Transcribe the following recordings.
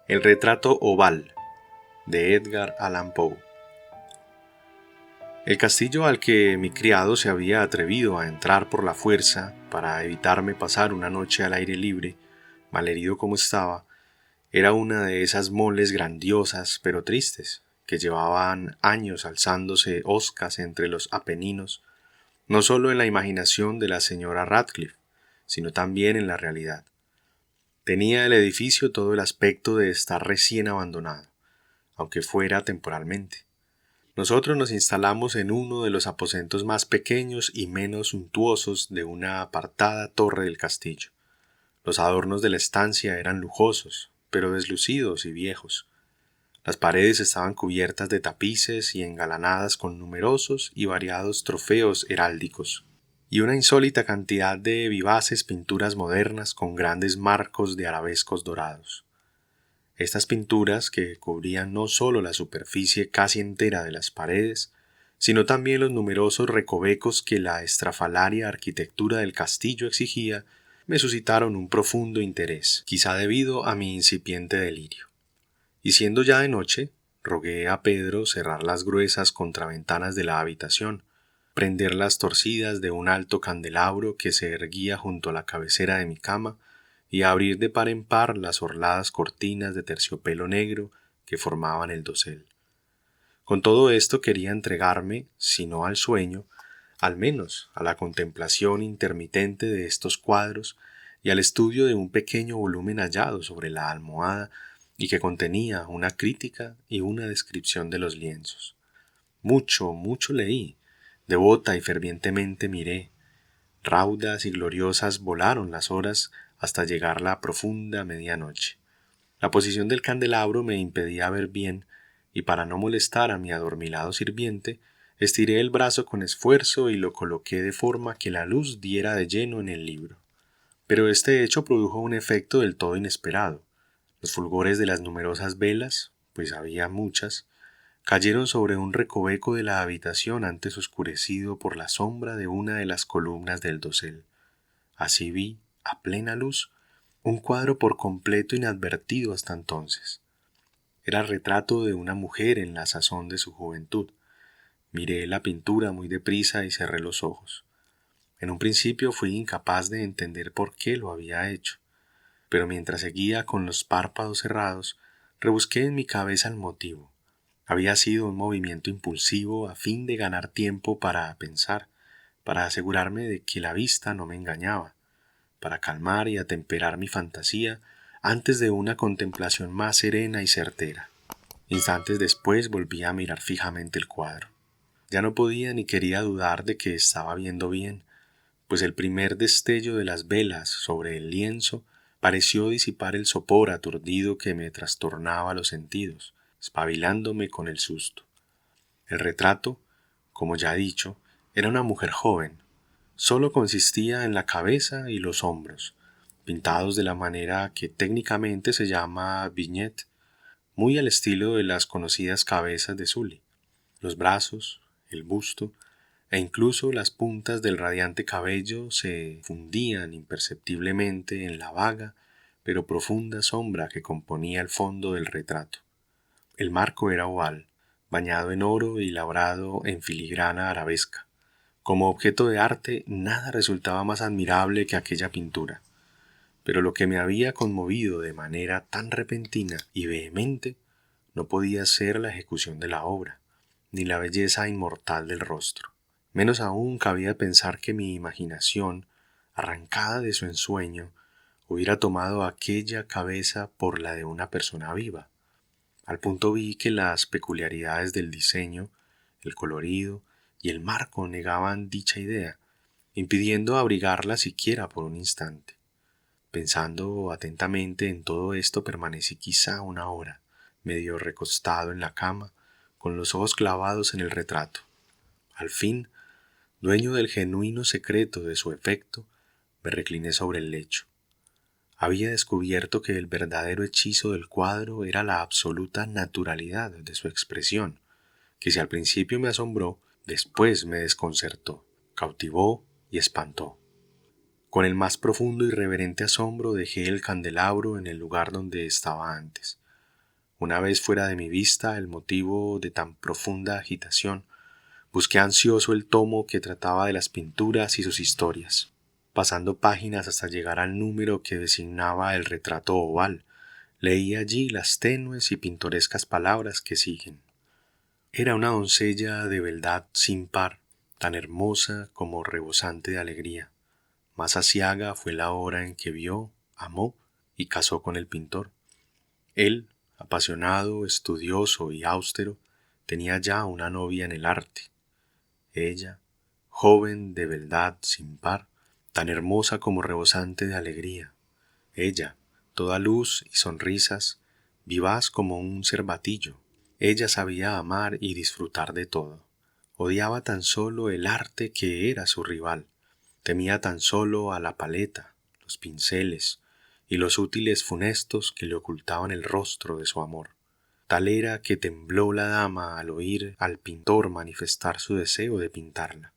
El retrato oval de Edgar Allan Poe. El castillo al que mi criado se había atrevido a entrar por la fuerza para evitarme pasar una noche al aire libre, malherido como estaba, era una de esas moles grandiosas pero tristes, que llevaban años alzándose hoscas entre los Apeninos, no solo en la imaginación de la señora Radcliffe, sino también en la realidad. Tenía el edificio todo el aspecto de estar recién abandonado, aunque fuera temporalmente. Nosotros nos instalamos en uno de los aposentos más pequeños y menos suntuosos de una apartada torre del castillo. Los adornos de la estancia eran lujosos, pero deslucidos y viejos. Las paredes estaban cubiertas de tapices y engalanadas con numerosos y variados trofeos heráldicos, y una insólita cantidad de vivaces pinturas modernas con grandes marcos de arabescos dorados. Estas pinturas, que cubrían no solo la superficie casi entera de las paredes, sino también los numerosos recovecos que la estrafalaria arquitectura del castillo exigía, me suscitaron un profundo interés, quizá debido a mi incipiente delirio. Y siendo ya de noche, rogué a Pedro cerrar las gruesas contraventanas de la habitación, prender las torcidas de un alto candelabro que se erguía junto a la cabecera de mi cama y abrir de par en par las orladas cortinas de terciopelo negro que formaban el dosel. Con todo esto quería entregarme, si no al sueño, al menos a la contemplación intermitente de estos cuadros y al estudio de un pequeño volumen hallado sobre la almohada y que contenía una crítica y una descripción de los lienzos. Mucho leí, devota y fervientemente miré. Raudas y gloriosas volaron las horas hasta llegar la profunda medianoche. La posición del candelabro me impedía ver bien, y para no molestar a mi adormilado sirviente, estiré el brazo con esfuerzo y lo coloqué de forma que la luz diera de lleno en el libro. Pero este hecho produjo un efecto del todo inesperado. Los fulgores de las numerosas velas, pues había muchas, cayeron sobre un recoveco de la habitación antes oscurecido por la sombra de una de las columnas del dosel. Así vi, a plena luz, un cuadro por completo inadvertido hasta entonces. Era el retrato de una mujer en la sazón de su juventud. Miré la pintura muy deprisa y cerré los ojos. En un principio fui incapaz de entender por qué lo había hecho, pero mientras seguía con los párpados cerrados, rebusqué en mi cabeza el motivo. Había sido un movimiento impulsivo a fin de ganar tiempo para pensar, para asegurarme de que la vista no me engañaba, para calmar y atemperar mi fantasía antes de una contemplación más serena y certera. Instantes después volví a mirar fijamente el cuadro. Ya no podía ni quería dudar de que estaba viendo bien, pues el primer destello de las velas sobre el lienzo pareció disipar el sopor aturdido que me trastornaba los sentidos, espabilándome con el susto. El retrato, como ya he dicho, era una mujer joven. Solo consistía en la cabeza y los hombros, pintados de la manera que técnicamente se llama vignette, muy al estilo de las conocidas cabezas de Sully. Los brazos, el busto e incluso las puntas del radiante cabello se fundían imperceptiblemente en la vaga pero profunda sombra que componía el fondo del retrato. El marco era oval, bañado en oro y labrado en filigrana arabesca. Como objeto de arte, nada resultaba más admirable que aquella pintura. Pero lo que me había conmovido de manera tan repentina y vehemente no podía ser la ejecución de la obra, ni la belleza inmortal del rostro. Menos aún cabía pensar que mi imaginación, arrancada de su ensueño, hubiera tomado aquella cabeza por la de una persona viva. Al punto vi que las peculiaridades del diseño, el colorido y el marco negaban dicha idea, impidiendo abrigarla siquiera por un instante. Pensando atentamente en todo esto permanecí quizá una hora, medio recostado en la cama, con los ojos clavados en el retrato. Al fin, dueño del genuino secreto de su efecto, me recliné sobre el lecho. Había descubierto que el verdadero hechizo del cuadro era la absoluta naturalidad de su expresión, que si al principio me asombró, después me desconcertó, cautivó y espantó. Con el más profundo y reverente asombro dejé el candelabro en el lugar donde estaba antes. Una vez fuera de mi vista el motivo de tan profunda agitación, busqué ansioso el tomo que trataba de las pinturas y sus historias, pasando páginas hasta llegar al número que designaba el retrato oval. Leí allí las tenues y pintorescas palabras que siguen. Era una doncella de beldad sin par, tan hermosa como rebosante de alegría. Más aciaga fue la hora en que vio, amó y casó con el pintor. Él, apasionado, estudioso y austero, tenía ya una novia en el arte. Ella, joven de beldad sin par, tan hermosa como rebosante de alegría. Ella, toda luz y sonrisas, vivaz como un cervatillo. Ella sabía amar y disfrutar de todo. Odiaba tan solo el arte que era su rival. Temía tan solo a la paleta, los pinceles y los útiles funestos que le ocultaban el rostro de su amor. Tal era que tembló la dama al oír al pintor manifestar su deseo de pintarla.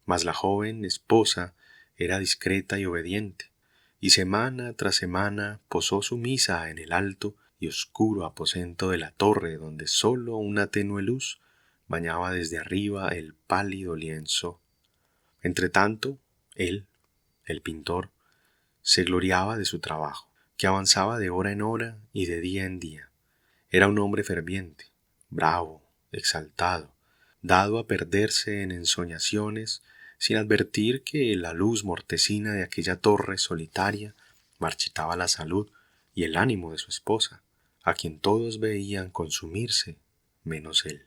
Mas la joven esposa era discreta y obediente, y semana tras semana posó sumisa en el alto y oscuro aposento de la torre donde sólo una tenue luz bañaba desde arriba el pálido lienzo. Entretanto, él, el pintor, se gloriaba de su trabajo, que avanzaba de hora en hora y de día en día. Era un hombre ferviente, bravo, exaltado, dado a perderse en ensoñaciones, sin advertir que la luz mortecina de aquella torre solitaria marchitaba la salud y el ánimo de su esposa, a quien todos veían consumirse, menos él.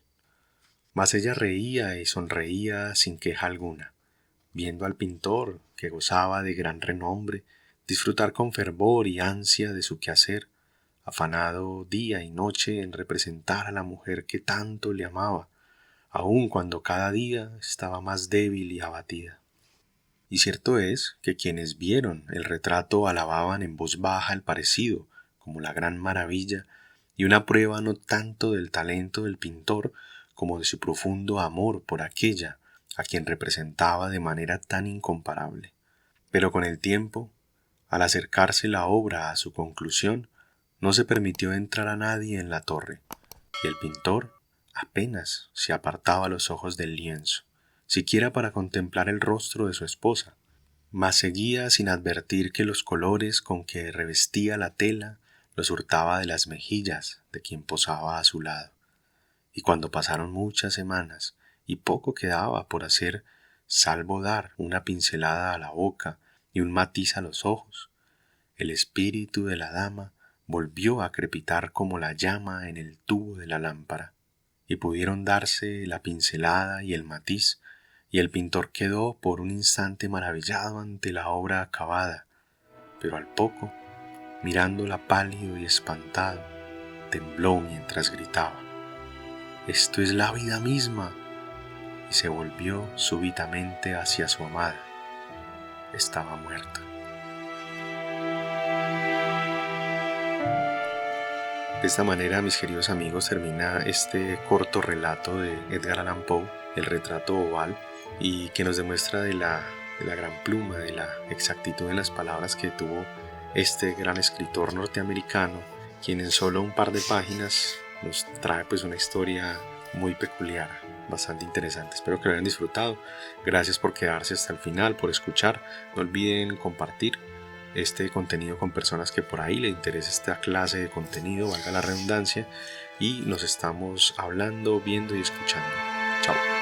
Mas ella reía y sonreía sin queja alguna, viendo al pintor, que gozaba de gran renombre, disfrutar con fervor y ansia de su quehacer, afanado día y noche en representar a la mujer que tanto le amaba, aun cuando cada día estaba más débil y abatida. Y cierto es que quienes vieron el retrato alababan en voz baja el parecido, como la gran maravilla, y una prueba no tanto del talento del pintor como de su profundo amor por aquella a quien representaba de manera tan incomparable. Pero con el tiempo, al acercarse la obra a su conclusión, no se permitió entrar a nadie en la torre, y el pintor apenas se apartaba los ojos del lienzo, siquiera para contemplar el rostro de su esposa, mas seguía sin advertir que los colores con que revestía la tela los hurtaba de las mejillas de quien posaba a su lado. Y cuando pasaron muchas semanas y poco quedaba por hacer, salvo dar una pincelada a la boca y un matiz a los ojos, el espíritu de la dama volvió a crepitar como la llama en el tubo de la lámpara, y pudieron darse la pincelada y el matiz, y el pintor quedó por un instante maravillado ante la obra acabada, pero al poco, mirándola pálido y espantado, tembló mientras gritaba: «¡Esto es la vida misma!», y se volvió súbitamente hacia su amada. Estaba muerta. De esta manera, mis queridos amigos, termina este corto relato de Edgar Allan Poe, El retrato oval, y que nos demuestra de la gran pluma, de la exactitud en las palabras que tuvo este gran escritor norteamericano, quien en solo un par de páginas nos trae pues una historia muy peculiar, bastante interesante. Espero que lo hayan disfrutado. Gracias por quedarse hasta el final, por escuchar. No olviden compartir este contenido con personas que por ahí les interesa esta clase de contenido, valga la redundancia, y nos estamos hablando, viendo y escuchando. Chao.